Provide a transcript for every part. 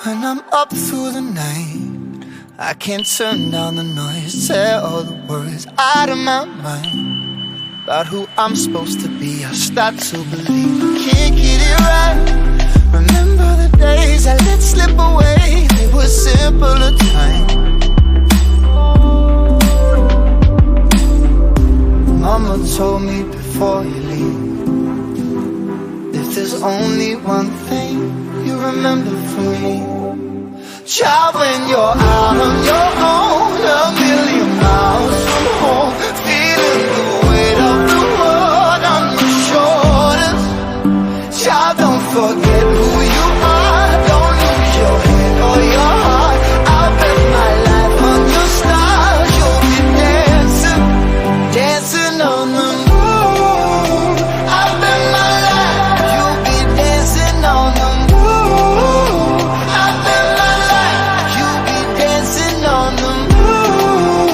When I'm up through the night, I can't turn down the noise, tear all the words out of my mind about who I'm supposed to be. I start to believe I can't get it right. Remember the days I let slip away, they were simpler times. Mama told me before you leave, if there's only one thing you remember from me, child, when you're out on your own, a million miles from home, feeling the weight of the world on your shoulders. Child, don't forget who you are, don't lose your head or your heart. I'll bet my life on your stars, you'll be dancing, dancing on the moon. I'll bet my life, you'll be dancing on the moon. I'll bet my life, you'll be dancing on the moon.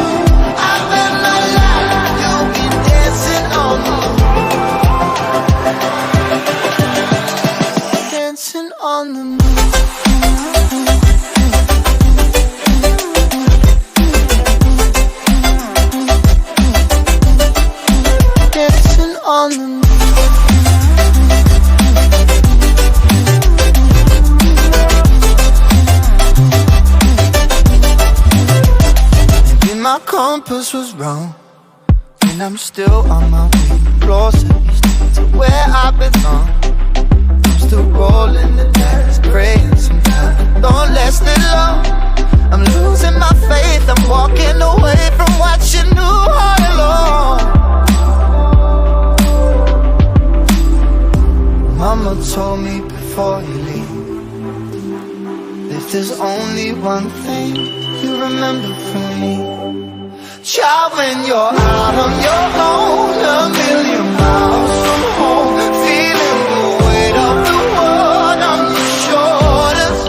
I bet my life, you'll be dancing on the moon. Dancing on the moon. Dancing on the moon. Maybe my compass was wrong, and I'm still on my way closer to where I belong. I'm still rolling the dice, praying sometimes don't last it long. I'm losing my faith, I'm walking away from what you knew all along. Mama told me before you leave, if there's only one thing you remember from me, child, when you're out on your own, a million miles from home, feeling the weight of the world on your shoulders.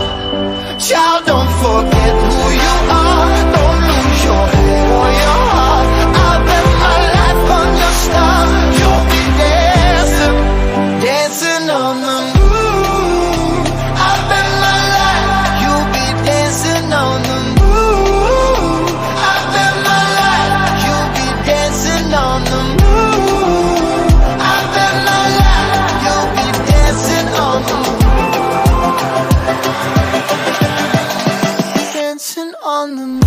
Child, don't forget who you are, don't lose your head or your heart. I'll bet my life on your stars, you'll be dancing, dancing on the moon. I'll bet my life, you'll be dancing on the moon. I'll bet my life, you'll be dancing on the moon. I'll bet my life, you'll be dancing on the moon. Dancing on the moon.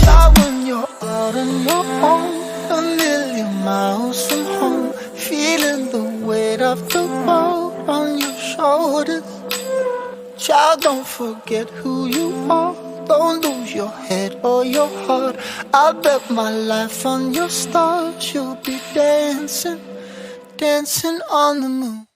Child, when you're out on your own, a million miles from home, feeling the weight of the world on your shoulders. Child, don't forget who you are, don't lose your head or your heart. I'll bet my life on your stars, you'll be dancing, dancing on the moon.